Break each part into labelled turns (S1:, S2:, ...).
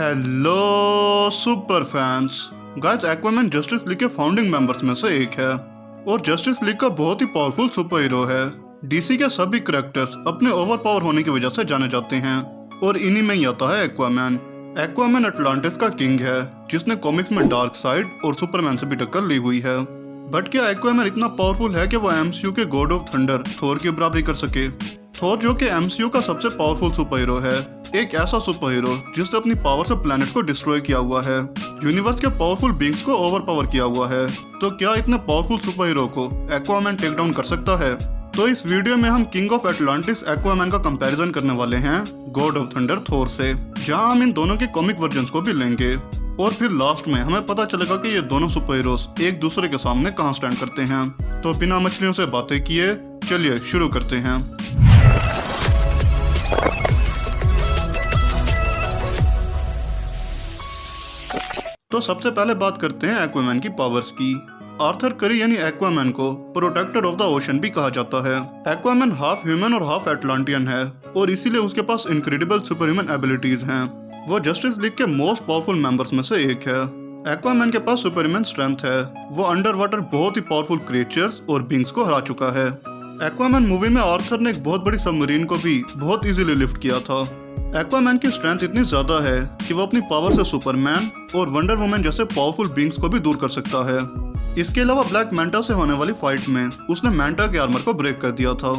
S1: Hello super fans. Guys, Aquaman justice league के founding members में से एक है और जस्टिस लीग का बहुत ही पावरफुल सुपर हीरो है। डीसी के सभी कैरेक्टर्स अपने ओवर पावर होने की वजह से जाने जाते हैं और इन्हीं में ही आता है एक्वामैन। एक्वामैन अटलांटिस का किंग है जिसने कॉमिक्स में डार्क साइड और सुपरमैन से भी टक्कर ली हुई है। बट क्या एक्वामैन इतना पावरफुल है कि वो एमसीयू के गॉड ऑफ थंडर थोर की बराबरी कर सके? थोर जो कि एमसीयू का सबसे पावरफुल सुपर हीरो है, एक ऐसा सुपर हीरो जिसने अपनी पावर से प्लैनेट्स को डिस्ट्रॉय किया हुआ है, यूनिवर्स के पावरफुल बींग्स को ओवर पावर किया हुआ है। तो क्या इतने पावरफुल सुपर हीरो को एक्वामैन टेक डाउन कर सकता है? तो इस वीडियो में हम किंग ऑफ एटलांटिस एक्वामैन का कंपैरिजन करने वाले हैं गॉड ऑफ थंडर थोर से, जहां हम इन दोनों के कॉमिक वर्जन्स को भी लेंगे और फिर लास्ट में हमें पता चलेगा कि ये दोनों सुपर हीरोज एक दूसरे के सामने कहां स्टैंड करते हैं। तो बिना मछलियों से बातें किए चलिए शुरू करते हैं। तो सबसे पहले बात करते हैं एक्वामैन की पावर्स की। आर्थर करी यानी एक्वामैन को प्रोटेक्टर ऑफ द ओशन भी कहा जाता है। एक्वामैन हाफ ह्यूमन और हाफ एटलांटियन है और इसीलिए उसके पास इनक्रेडिबल सुपर ह्यूमन एबिलिटीज हैं। वो जस्टिस लीग के मोस्ट पावरफुल मेंबर्स में से एक है। एक्वामैन के पास सुपर ह्यूमन स्ट्रेंथ है। वो अंडर वाटर बहुत ही पावरफुल क्रिएचर्स और बींग्स को हरा चुका है। एक्वामैन मूवी में आर्थर ने एक बहुत बड़ी सबमरीन को भी बहुत इजीली लिफ्ट किया था। एक्वामैन की स्ट्रेंथ इतनी ज्यादा है कि वो अपनी पावर से सुपरमैन और वंडर वुमन जैसे पावरफुल बींग्स को भी दूर कर सकता है। इसके अलावा ब्लैक मैंटा से होने वाली फाइट में उसने मैंटा के आर्मर को ब्रेक कर दिया था।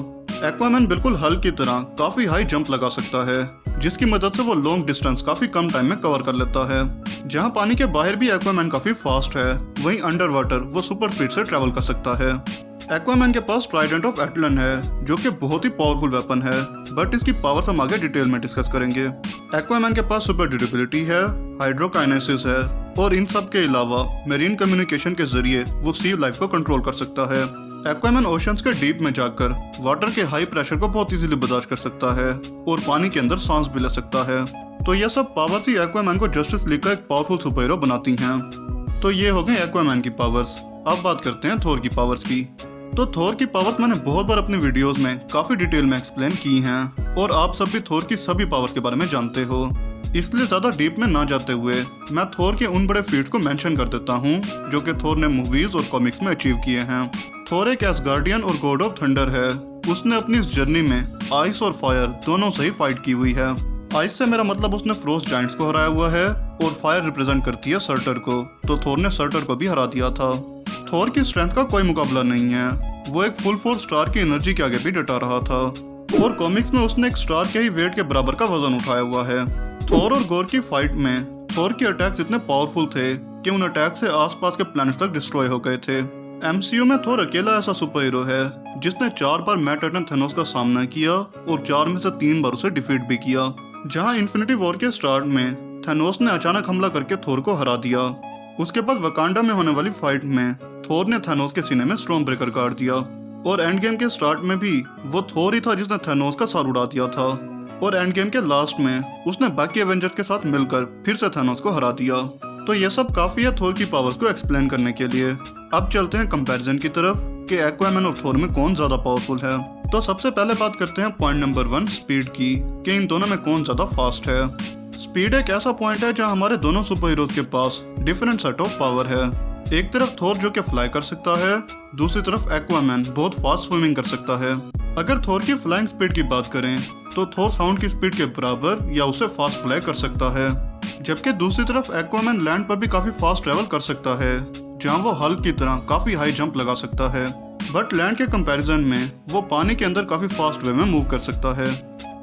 S1: एक्वामैन बिल्कुल हल्क की तरह काफी हाई जंप लगा सकता है, जिसकी मदद से वो लॉन्ग डिस्टेंस काफी कम टाइम में कवर कर लेता है। जहां पानी के बाहर भी एक्वामैन काफी फास्ट है, वहीं अंडर वाटर वो सुपर स्पीड से ट्रेवल कर सकता है। एक्वामैन के पास ट्राइडेंट ऑफ एटलन है जो कि बहुत ही पावरफुल वेपन है, बट इसकी पावर्स हम आगे डिटेल में डिस्कस करेंगे। एक्वामैन के पास सुपर ड्यूरेबिलिटी है, हाइड्रोकाइनेसिस है और इन सब के अलावा मेरीन कम्युनिकेशन के जरिए वो सी लाइफ को कंट्रोल कर सकता है। एक्वामैन ओशंस के डीप में जाकर वाटर के हाई प्रेशर को बहुत इजीली बर्दाश्त कर सकता है और पानी के अंदर सांस भी ले सकता है। तो ये सब पावर्स ही एक्वामैन को जस्टिस लीग का एक पावरफुल सुपर हीरो बनाती हैं। तो ये हो गई एक्वामैन की पावर्स। अब बात करते हैं थोर की पावर्स की। तो थोर की पावर्स मैंने बहुत बार अपने वीडियोस में काफी डिटेल में एक्सप्लेन की हैं और आप सब भी थोर की सभी पावर्स के बारे में जानते हो, इसलिए ज्यादा डीप में ना जाते हुए मैं थोर के उन बड़े फीट्स को मेंशन कर देता हूँ जो कि थोर ने मूवीज और कॉमिक्स में अचीव किए हैं। थोर एक एसगार्डियन और गॉड ऑफ थंडर है। उसने अपनी इस जर्नी में आइस और फायर दोनों से ही फाइट की हुई है। आइस से मेरा मतलब उसने फ्रोस्ट जायंट्स को हराया हुआ है और फायर रिप्रेजेंट करती है सर्टर को, तो थोर ने सर्टर को भी हरा दिया था। थोर की स्ट्रेंथ का कोई मुकाबला नहीं है। वो एक फुल फोर्स स्टार की एनर्जी के आगे भी डटा रहा था और कॉमिक्स में उसने एक स्टार के ही वेट के बराबर का वजन उठाया हुआ है। थोर और गोर की फाइट में थोर के अटैक्स इतने पावरफुल थे कि उन अटैक से आसपास के प्लैनेट्स तक डिस्ट्रॉय हो गए थे। एमसीयू में थोर अकेला ऐसा सुपर हीरो है जिसने 4 बार मैट टाइटन थेनोस का सामना किया और 4 में से 3 बार उसे डिफीट भी किया। जहां इन्फिनिटी वॉर के स्टार्ट में थेनोस ने अचानक हमला करके थोर को हरा दिया। उसके बाद वकांडा में होने वाली फाइट में थोर ने थेनोस के सीने में स्टॉर्म ब्रेकर काट दिया और एंड गेम के स्टार्ट में भी वो थोर ही था जिसने थेनोस का सर उड़ा दिया था और एंड गेम के लास्ट में उसने बाकी एवेंजर्स के साथ मिलकर फिर से थेनोस को हरा दिया। तो ये सब काफी है थोर की पावर्स को एक्सप्लेन करने के लिए। अब चलते हैं कंपैरिजन की तरफ कि एक्वामैन और थोर में कौन ज्यादा पावरफुल है। तो सबसे पहले बात करते हैं पॉइंट नंबर 1 स्पीड की, कि इन दोनों में कौन ज्यादा फास्ट है। स्पीड एक ऐसा पॉइंट है जहां हमारे दोनों सुपर हीरोज के पास डिफरेंट सेट ऑफ पावर है। एक तरफ थोर जो कि फ्लाई कर सकता है, दूसरी तरफ एक्वामैन बहुत फास्ट स्विमिंग कर सकता है। अगर थोर की फ्लाइंग स्पीड की बात करें तो थोर साउंड की स्पीड के बराबर या उससे फास्ट फ्लाई कर सकता है, जबकि दूसरी तरफ एक्वामैन लैंड पर भी काफी फास्ट ट्रेवल कर सकता है, जहां वो हल्क की तरह काफी हाई जंप लगा सकता है। बट लैंड के कंपैरिजन में वो पानी के अंदर काफी फास्ट वे में मूव कर सकता है।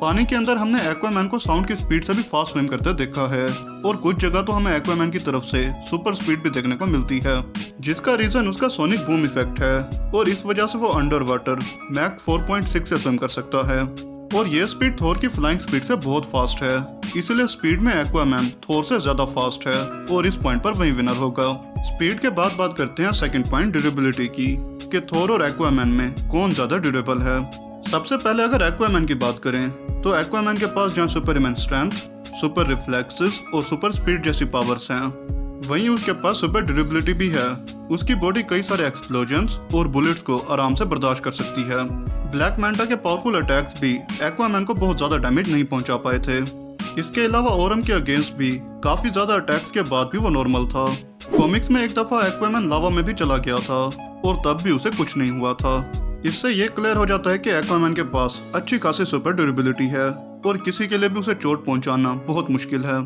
S1: पानी के अंदर हमने एक्वामैन को साउंड की स्पीड से भी फास्ट स्विम करते देखा है और कुछ जगह तो हमें एक्वामैन की तरफ से सुपर स्पीड भी देखने को मिलती है, जिसका रीजन उसका सोनिक बूम इफेक्ट है और इस वजह से वो अंडर वाटर मैक 4.6 से स्विम कर सकता है। और ये स्पीड थोर की फ्लाइंग स्पीड से बहुत फास्ट है, इसलिए स्पीड में एक्वामैन थोर से ज्यादा फास्ट है और इस पॉइंट पर वही विनर होगा। स्पीड के बाद बात करते हैं सेकंड पॉइंट ड्यूरेबिलिटी की, कि थोर और एक्वामैन में कौन ज्यादा ड्यूरेबल है। सबसे पहले अगर एक्वामैन की बात करें तो एक्वामैन के पास जहाँ सुपरमैन स्ट्रेंथ, सुपर रिफ्लेक्सेस और सुपर स्पीड जैसी पावर्स हैं, वहीं उसके पास सुपर ड्यूरेबिलिटी भी है। उसकी बॉडी कई सारे एक्सप्लोजन्स और बुलेट्स को आराम से बर्दाश्त कर सकती है। ब्लैक मैंटा के पावरफुल अटैक्स भी एक्वामैन को बहुत ज्यादा डैमेज नहीं पहुंचा पाए थे। इसके अलावा ओरम के अगेंस्ट भी काफी ज्यादा अटैक्स के बाद भी वो नॉर्मल था। कॉमिक्स में एक दफा एक्वामैन लावा में भी चला गया था और तब भी उसे कुछ नहीं हुआ था। इससे ये क्लियर हो जाता है कि एक्वामैन के पास अच्छी खासी सुपर ड्यूरेबिलिटी है और किसी के लिए भी उसे चोट पहुंचाना बहुत मुश्किल है।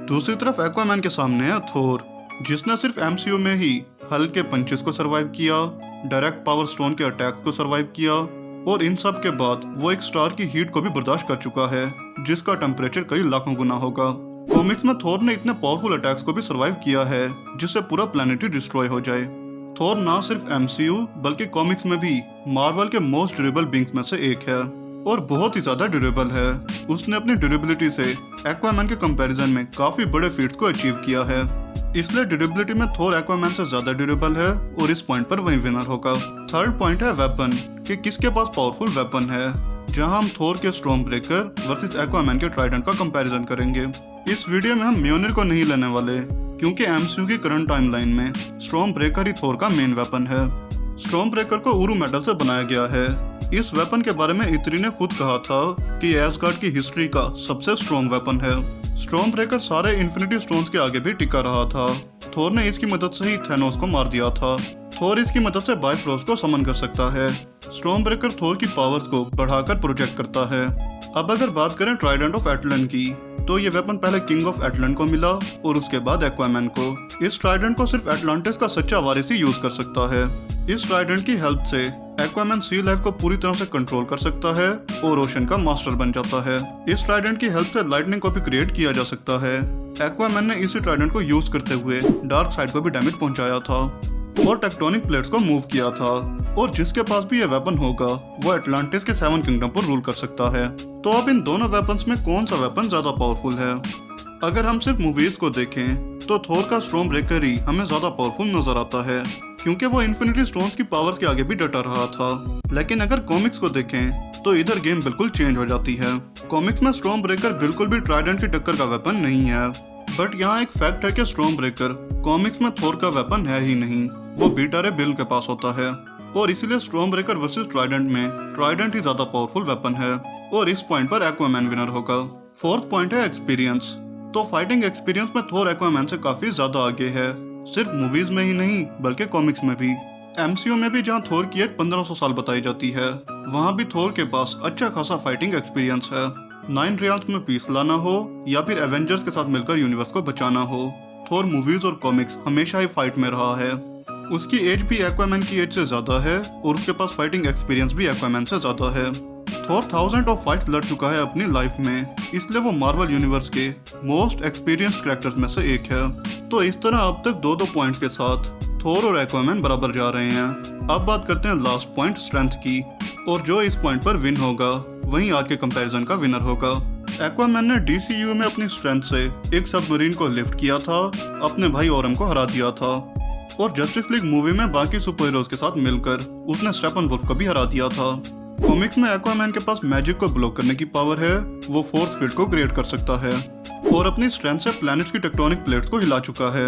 S1: दूसरी तरफ एक्वामैन के सामने है थोर, जिसने सिर्फ एमसीयू में ही हल्के पंचेस को सरवाइव किया, डायरेक्ट पावर स्टोन के अटैक को सरवाइव किया और इन सब के बाद वो एक स्टार की हीट को भी बर्दाश्त कर चुका है, जिसका टेम्परेचर कई लाखों गुना होगा। कॉमिक्स में थोर ने इतने पावरफुल अटैक्स को भी सरवाइव किया है जिससे पूरा प्लेनेट ही डिस्ट्रॉय हो जाए। थोर ना सिर्फ एमसीयू बल्कि कॉमिक्स में भी मार्वल के मोस्ट ड्यूरेबल बींग्स में से एक है और बहुत ही ज्यादा ड्यूरेबल है। उसने अपनी ड्यूरेबिलिटी से एक्वामैन के कंपैरिजन में काफी बड़े फीट्स को अचीव किया है, इसलिए ड्यूरेबिलिटी में थोर एक्वामैन से ज्यादा ड्यूरेबल है और इस पॉइंट पर वही विनर होगा। थर्ड पॉइंट है वेपन, कि किसके पास पावरफुल वेपन है, जहां हम थोर के स्टॉर्म ब्रेकर वर्सेस एक्वामैन के ट्राइडेंट का कंपैरिजन करेंगे। इस वीडियो में हम म्योनिर को नहीं लेने वाले, क्योंकि एमसीयू की करंट टाइमलाइन में स्टॉर्म ब्रेकर ही थोर का मेन वेपन है। स्टॉर्म ब्रेकर को उरू मेटल से बनाया गया है। इस वेपन के बारे में इत्री ने खुद कहा था कि एसगार्ड की हिस्ट्री का सबसे स्ट्रॉन्ग वेपन है। स्टॉर्म ब्रेकर सारे इन्फिनिटी स्टोन्स के आगे भी टिका रहा था। थोर ने इसकी मदद से ही थैनोस को मार दिया था। थोर इसकी मदद से बाइफ्रोस्ट को समन कर सकता है। स्टॉर्म ब्रेकर थोर की पावर्स को बढ़ाकर प्रोजेक्ट करता है। अब अगर बात करें ट्राइडेंट ऑफ एटलन की, तो ये वेपन पहले किंग ऑफ एटलन को मिला और उसके बाद एक्वामैन को। इस ट्राइडेंट को सिर्फ एटलांटिस का सच्चा वारिस ही यूज कर सकता है। इस ट्राइडेंट की हेल्प से एक्वामैन सी लाइफ को पूरी तरह से कंट्रोल कर सकता है और ओशन का मास्टर बन जाता है। इस ट्राइडेंट की हेल्प से लाइटनिंग को भी क्रिएट किया जा सकता है। एक्वामैन ने इसी ट्राइडेंट को यूज करते हुए डार्क साइड को भी डैमेज पहुंचाया था और टेक्टोनिक प्लेट्स को मूव किया था। और जिसके पास भी ये वेपन होगा वो एटलांटिस के 7 किंगडम पर रूल कर सकता है। तो अब इन दोनों वेपन्स में कौन सा वेपन ज्यादा पावरफुल है? अगर हम सिर्फ मूवीज को देखें तो थोर का स्टॉर्म ब्रेकर ही हमें ज्यादा पावरफुल नजर आता है, क्योंकि वो इन्फिनिटी स्टोन्स की पावर्स के आगे भी डटा रहा था। लेकिन अगर कॉमिक्स को देखें तो इधर गेम बिल्कुल चेंज हो जाती है। कॉमिक्स में स्टॉर्म ब्रेकर बिल्कुल भी ट्राइडेंट की टक्कर का वेपन नहीं है, बट यहाँ एक फैक्ट है कि स्टॉर्म ब्रेकर कॉमिक्स में थोर का वेपन है ही नहीं, वो बीटा रे बिल के पास होता है और इसीलिए स्टॉर्म ब्रेकर वर्सेस ट्राइडेंट में ट्राइडेंट ही ज्यादा पावरफुल वेपन है और इस पॉइंट पर एक्वामैन विनर होगा। फोर्थ पॉइंट है एक्सपीरियंस। तो फाइटिंग एक्सपीरियंस में थोर एक्वामैन से काफी ज्यादा आगे है, सिर्फ मूवीज में ही नहीं बल्कि कॉमिक्स में भी। एमसीयू में भी जहां थोर की एज 1500 साल बताई जाती है, वहां भी थोर के पास अच्छा खासा फाइटिंग एक्सपीरियंस है। 9 रियल्स में पीस लाना हो या फिर एवेंजर्स के साथ मिलकर यूनिवर्स को बचाना हो, थोर मूवीज और कॉमिक्स हमेशा ही फाइट में रहा है। उसकी एज भी एक्वामैन की एज से ज्यादा है और उसके पास फाइटिंग एक्सपीरियंस भी एक्वामैन से ज्यादा है। थोर 1000 ऑफ फाइट्स लड़ चुका है अपनी लाइफ में, इसलिए वो मार्वल यूनिवर्स के मोस्ट एक्सपीरियंस्ड कैरेक्टर्स में से एक है। तो इस तरह अब तक 2-2 पॉइंट्स के साथ थोर और एक्वामैन बराबर जा रहे हैं। अब बात करते हैं लास्ट पॉइंट स्ट्रेंथ की, और जो इस पॉइंट पर विन होगा वही आज के कंपैरिजन का विनर होगा। एक्वामैन ने डीसीयू में अपनी स्ट्रेंथ से एक सबमरीन को लिफ्ट किया था, अपने भाई ओरम को हरा दिया था और जस्टिस लीग मूवी में बाकी सुपर हीरोज के साथ मिलकर उसने स्टेपनवुल्फ को भी हरा दिया था। कॉमिक्स में एक्वामैन के पास मैजिक को ब्लॉक करने की पावर है, वो फोर्स फील्ड को क्रिएट कर सकता है और अपनी स्ट्रेंथ से प्लैनेट्स की टेक्टोनिक प्लेट्स को हिला चुका है।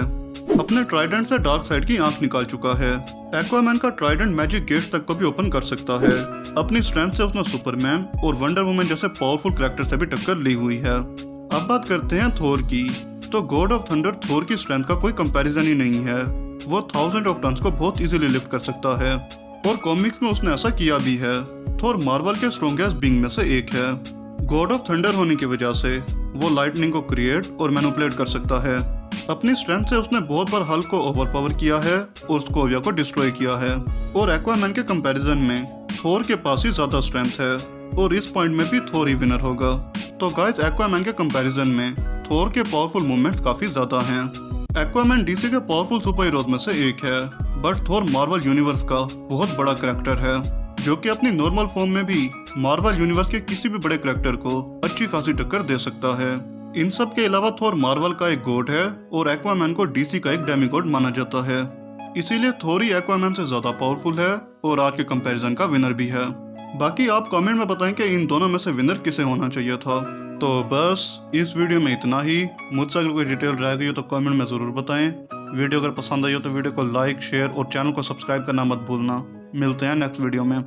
S1: अपने ट्राइडेंट से डार्क साइड की आंख निकाल चुका है। एक्वामैन का ट्राइडेंट मैजिक गेट्स तक को भी ओपन कर सकता है। अपनी स्ट्रेंथ से उसने सुपरमैन और वंडर वुमन जैसे पावरफुल कैरेक्टर से भी टक्कर ली हुई है। अब बात करते हैं थोर की, तो गॉड ऑफ थंडर थोर की स्ट्रेंथ का कोई कंपैरिजन ही नहीं है। वो 1000 ऑफ टन्स को बहुत इजीली लिफ्ट कर सकता है और कॉमिक्स में उसने ऐसा किया भी है। थोर मार्वल के स्ट्रॉन्गेस्ट बीइंग में से एक है। गॉड ऑफ थंडर होने की वजह से वो लाइटनिंग को क्रिएट और मैनिपुलेट कर सकता है। अपनी स्ट्रेंथ से उसने बहुत बार हल्क को ओवरपावर किया है और स्कोविया को डिस्ट्रॉय किया है। और एक्वामैन के कंपैरिजन में थोर के पास ही ज्यादा स्ट्रेंथ है और इस पॉइंट में भी थोर ही विनर होगा। तो गाइस, एक्वामैन के कंपैरिजन में थोर के पावरफुल मूवमेंट्स काफी ज्यादा हैं। एक्वामैन डीसी के पावरफुल सुपर हीरोज में से एक है, बट थोर मार्वल यूनिवर्स का बहुत बड़ा कैरेक्टर है, जो कि अपनी नॉर्मल फॉर्म में भी मार्वल यूनिवर्स के किसी भी बड़े कैरेक्टर को अच्छी खासी टक्कर दे सकता है। इन सब के अलावा थोर मार्वल का एक गॉड है और एक्वामैन को डीसी का एक डेमीगॉड माना जाता है। इसीलिए थोर ही एक्वामैन से ज्यादा पावरफुल है और आज के कंपैरिजन का विनर भी है। बाकी आप कमेंट में बताएं कि इन दोनों में से विनर किसे होना चाहिए था। तो बस इस वीडियो में इतना ही। मुझसे अगर कोई डिटेल रह गई हो तो कमेंट में ज़रूर बताएं। वीडियो अगर पसंद आई हो तो वीडियो को लाइक, शेयर और चैनल को सब्सक्राइब करना मत भूलना। मिलते हैं नेक्स्ट वीडियो में।